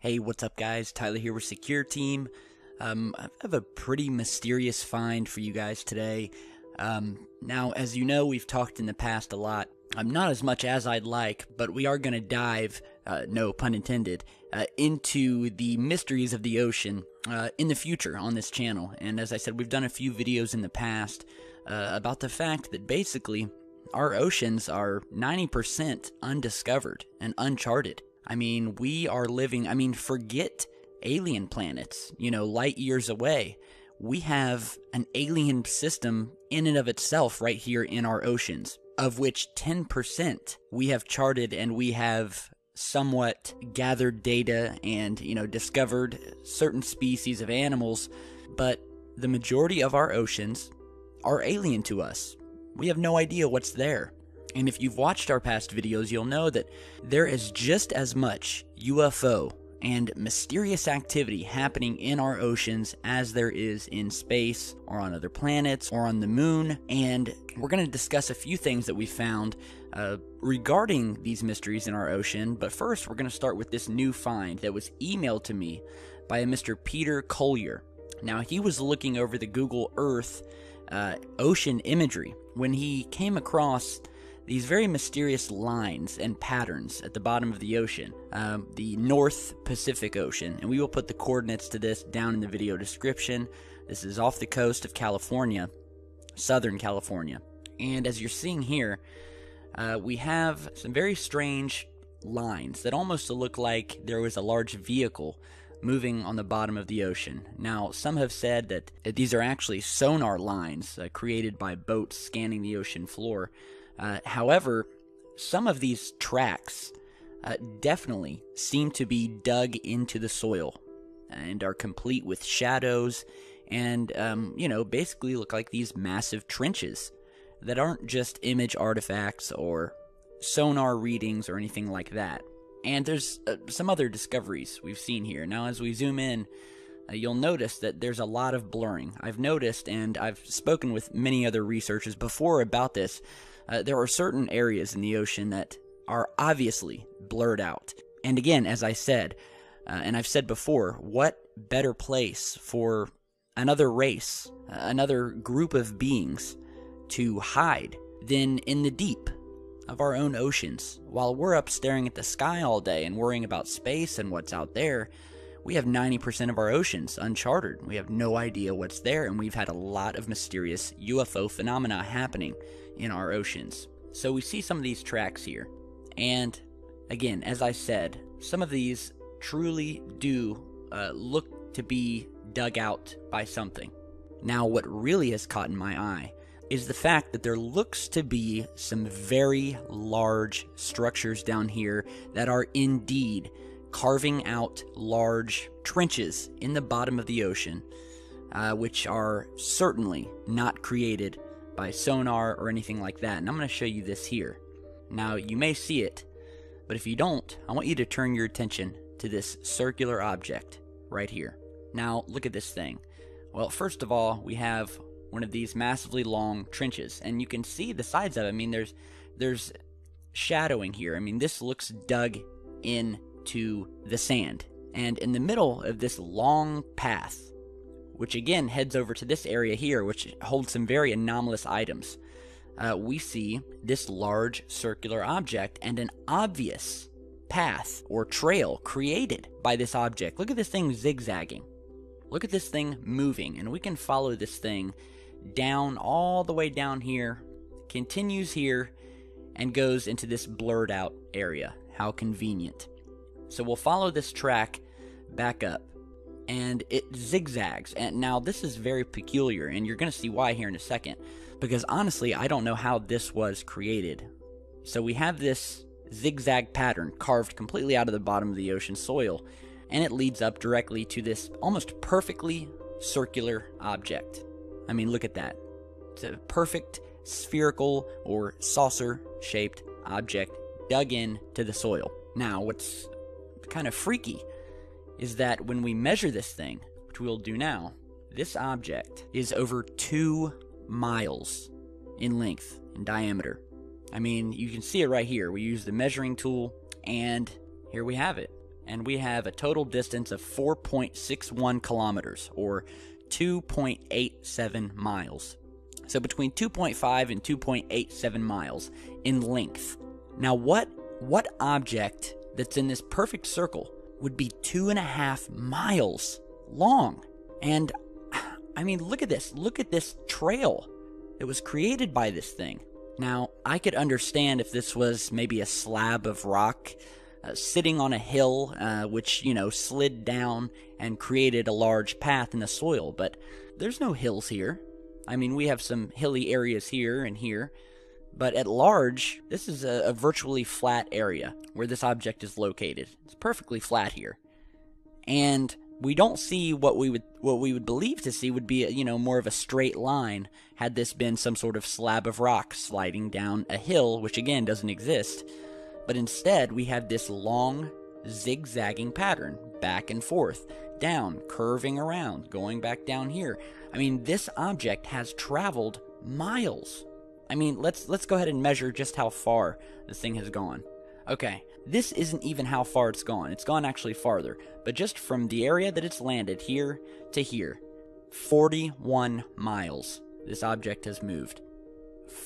Hey, what's up, guys? Tyler here with Secure Team. I have a pretty mysterious find for you guys today. Now, as you know, we've talked in the past a lot. Not as much as I'd like, but we are going to dive, no pun intended, into the mysteries of the ocean in the future on this channel. And as I said, we've done a few videos in the past about the fact that basically our oceans are 90% undiscovered and uncharted. I mean, we are living, forget alien planets, light years away. We have an alien system in and of itself right here in our oceans, of which 10% we have charted and we have somewhat gathered data and, discovered certain species of animals, but the majority of our oceans are alien to us. We have no idea what's there. And if you've watched our past videos, you'll know that there is just as much UFO and mysterious activity happening in our oceans as there is in space or on other planets or on the moon. And we're going to discuss a few things that we found regarding these mysteries in our ocean. But first, we're going to start with this new find that was emailed to me by a Mr. Peter Collier. Now, he was looking over the Google Earth ocean imagery when he came across these very mysterious lines and patterns at the bottom of the ocean, the North Pacific Ocean, and we will put the coordinates to this down in the video description. This is off the coast of California, Southern California, and as you're seeing here, we have some very strange lines that almost look like there was a large vehicle moving on the bottom of the ocean. Now, some have said that these are actually sonar lines created by boats scanning the ocean floor. However, some of these tracks definitely seem to be dug into the soil and are complete with shadows and, basically look like these massive trenches that aren't just image artifacts or sonar readings or anything like that. And there's some other discoveries we've seen here. Now, as we zoom in, you'll notice that there's a lot of blurring. I've noticed, and I've spoken with many other researchers before about this, there are certain areas in the ocean that are obviously blurred out. And again, as I said, and I've said before, what better place for another race, another group of beings to hide than in the deep of our own oceans? While we're up staring at the sky all day and worrying about space and what's out there, we have 90% of our oceans uncharted. We have no idea what's there, and we've had a lot of mysterious UFO phenomena happening in our oceans. So we see some of these tracks here, and again, as I said, some of these truly do look to be dug out by something. Now, what really has caught my eye is the fact that there looks to be some very large structures down here that are indeed carving out large trenches in the bottom of the ocean, which are certainly not created by sonar or anything like that. And I'm going to show you this here. Now, you may see it, but if you don't, I want you to turn your attention to this circular object right here. Now, look at this thing. Well, first of all, we have one of these massively long trenches, and you can see the sides of it. I mean, there's shadowing here. I mean, this looks dug into the sand. And in the middle of this long path, which again heads over to this area here, which holds some very anomalous items, we see this large circular object and an obvious path or trail created by this object. Look at this thing zigzagging. Look at this thing moving, and we can follow this thing down all the way down here, continues here, and goes into this blurred out area. How convenient. So we'll follow this track back up, and it zigzags. And now this is very peculiar, and you're going to see why here in a second, because honestly, I don't know how this was created. So we have this zigzag pattern carved completely out of the bottom of the ocean soil, and it leads up directly to this almost perfectly circular object. I mean, look at that. It's a perfect spherical or saucer-shaped object dug into the soil. Now, what's kind of freaky is that when we measure this thing, which we'll do now, this object is over 2 miles in length, in diameter. I mean, you can see it right here. We use the measuring tool, and here we have it. and we have a total distance of 4.61 kilometers, or 2.87 miles. So between 2.5 and 2.87 miles in length. Now what object that's in this perfect circle would be 2.5 miles long? And I mean, look at this. Look at this trail that was created by this thing. Now, I could understand if this was maybe a slab of rock sitting on a hill, which, slid down and created a large path in the soil, but there's no hills here. I mean, we have some hilly areas here and here, but at large, this is a virtually flat area where this object is located. It's perfectly flat here. And we don't see what we would believe to see would be more of a straight line had this been some sort of slab of rock sliding down a hill, which again doesn't exist. But instead we have this long zigzagging pattern, back and forth, down, curving around, going back down here. I mean, this object has traveled miles. I mean, let's go ahead and measure just how far this thing has gone. Okay, this isn't even how far it's gone. It's gone actually farther. But just from the area that it's landed here to here, 41 miles this object has moved.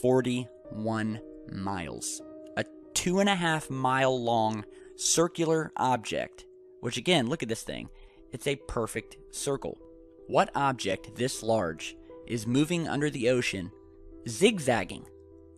41 miles. A 2.5 mile long circular object, which again, look at this thing. It's a perfect circle. What object this large is moving under the ocean, zigzagging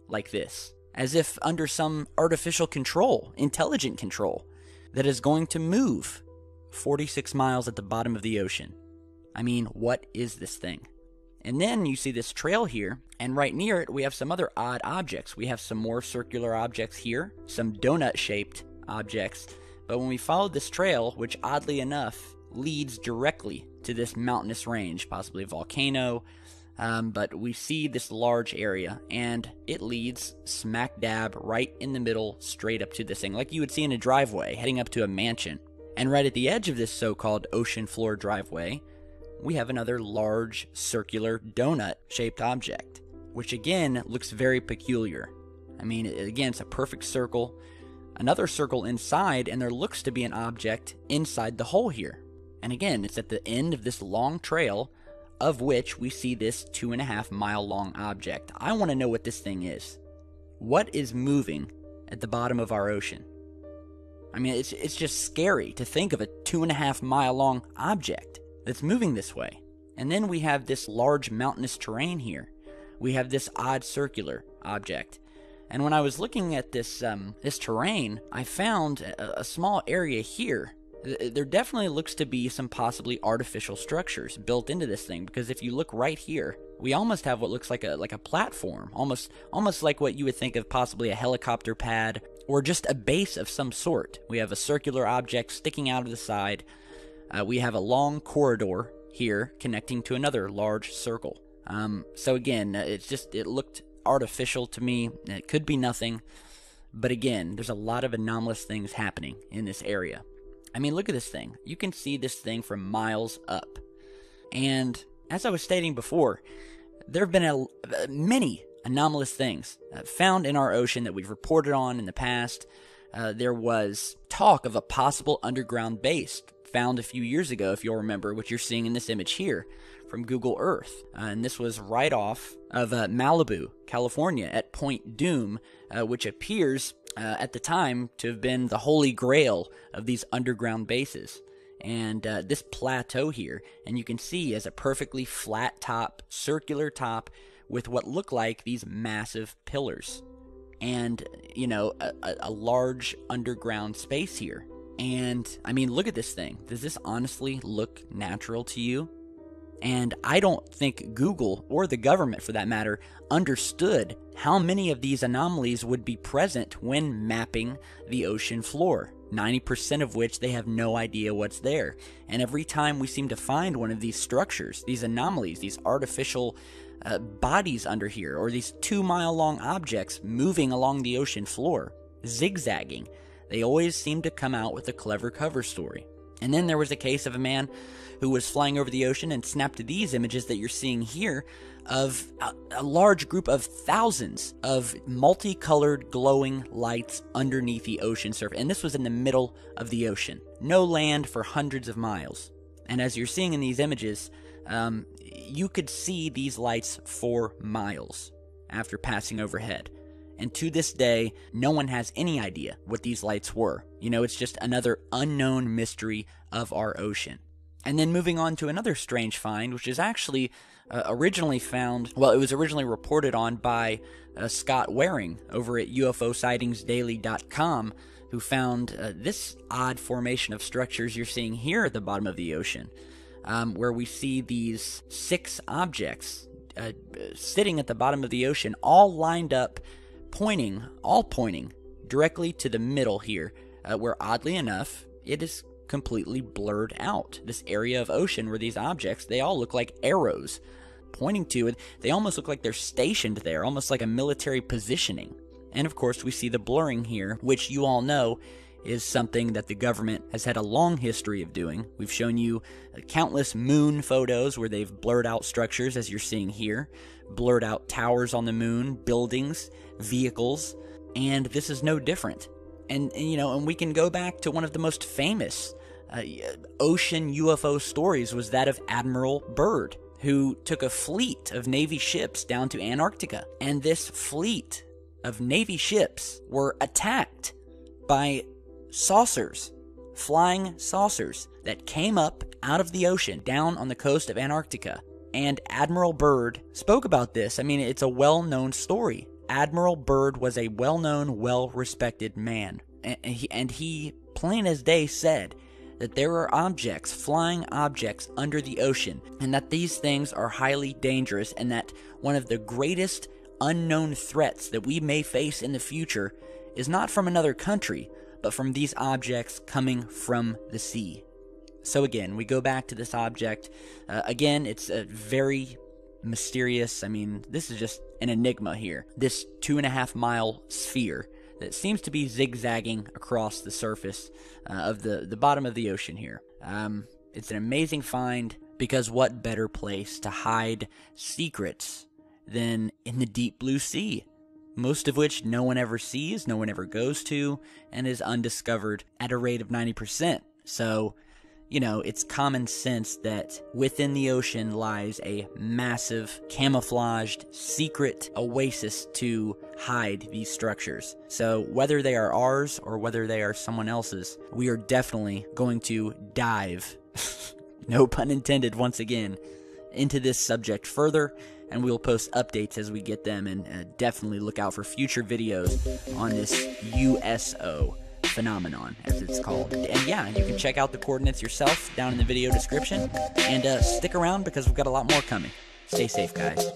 like this? As if under some artificial control, intelligent control, that is going to move 46 miles at the bottom of the ocean. I mean, what is this thing? And then you see this trail here, and right near it we have some other odd objects. We have some more circular objects here, some donut-shaped objects, but when we follow this trail, which oddly enough leads directly to this mountainous range, possibly a volcano, but we see this large area, and it leads smack dab right in the middle, straight up to this thing, like you would see in a driveway heading up to a mansion. And right at the edge of this so-called ocean floor driveway, we have another large circular donut-shaped object, which again looks very peculiar. I mean, again, it's a perfect circle, another circle inside, and there looks to be an object inside the hole here. And again, it's at the end of this long trail, of which we see this 2.5 mile long object. I want to know what this thing is. What is moving at the bottom of our ocean? I mean, it's just scary to think of a 2.5 mile long object that's moving this way. And then we have this large mountainous terrain here. We have this odd circular object. And when I was looking at this terrain, I found a small area here. There definitely looks to be some possibly artificial structures built into this thing, because if you look right here, we almost have what looks like a platform, almost like what you would think of possibly a helicopter pad or just a base of some sort. We have a circular object sticking out of the side. We have a long corridor here connecting to another large circle. So again, it looked artificial to me. It could be nothing, but again, there's a lot of anomalous things happening in this area. I mean, look at this thing. You can see this thing from miles up. And as I was stating before, there have been many anomalous things found in our ocean that we've reported on in the past. There was talk of a possible underground base found a few years ago, if you'll remember, which you're seeing in this image here from Google Earth. And this was right off of Malibu, California, at Point Dume, which appears at the time to have been the holy grail of these underground bases. And this plateau here, and you can see as a perfectly flat top, circular top, with what look like these massive pillars. And, a large underground space here. And, I mean, look at this thing. Does this honestly look natural to you? And I don't think Google, or the government for that matter, understood how many of these anomalies would be present when mapping the ocean floor. 90% of which they have no idea what's there. And every time we seem to find one of these structures, these anomalies, these artificial bodies under here, or these 2 mile long objects moving along the ocean floor, zigzagging, they always seem to come out with a clever cover story. And then there was a case of a man who was flying over the ocean and snapped these images that you're seeing here of a large group of thousands of multicolored glowing lights underneath the ocean surface. And this was in the middle of the ocean. No land for hundreds of miles. And as you're seeing in these images, you could see these lights for miles after passing overhead. And to this day, no one has any idea what these lights were. You know, it's just another unknown mystery of our ocean. And then moving on to another strange find, which is actually originally found, well, it was originally reported on by Scott Waring over at UFOsightingsdaily.com, who found this odd formation of structures you're seeing here at the bottom of the ocean, where we see these 6 objects sitting at the bottom of the ocean, all lined up, pointing directly to the middle here, where oddly enough, it is completely blurred out. This area of ocean where these objects, they all look like arrows pointing to it. They almost look like they're stationed there, almost like a military positioning. And of course, we see the blurring here, which you all know is something that the government has had a long history of doing. We've shown you countless moon photos where they've blurred out structures, as you're seeing here, blurred out towers on the moon, buildings, vehicles, and this is no different. And we can go back to one of the most famous ocean UFO stories was that of Admiral Byrd, who took a fleet of Navy ships down to Antarctica. And this fleet of Navy ships were attacked by saucers, flying saucers that came up out of the ocean down on the coast of Antarctica. And Admiral Byrd spoke about this. I mean, it's a well-known story. Admiral Byrd was a well-known, well-respected man. And he, plain as day, said that there are objects, flying objects under the ocean, and that these things are highly dangerous, and that one of the greatest unknown threats that we may face in the future is not from another country, but from these objects coming from the sea. So again, we go back to this object. Again, it's a very mysterious, I mean, this is just an enigma here. This 2.5-mile sphere that seems to be zigzagging across the surface of the bottom of the ocean here. It's an amazing find, because what better place to hide secrets than in the deep blue sea, most of which no one ever sees, no one ever goes to, and is undiscovered at a rate of 90%. So, it's common sense that within the ocean lies a massive, camouflaged, secret oasis to hide these structures. So whether they are ours or whether they are someone else's, we are definitely going to dive, no pun intended once again, into this subject further, and we'll post updates as we get them, and definitely look out for future videos on this USO phenomenon, as it's called. And yeah, you can check out the coordinates yourself down in the video description, and stick around because we've got a lot more coming. Stay safe, guys.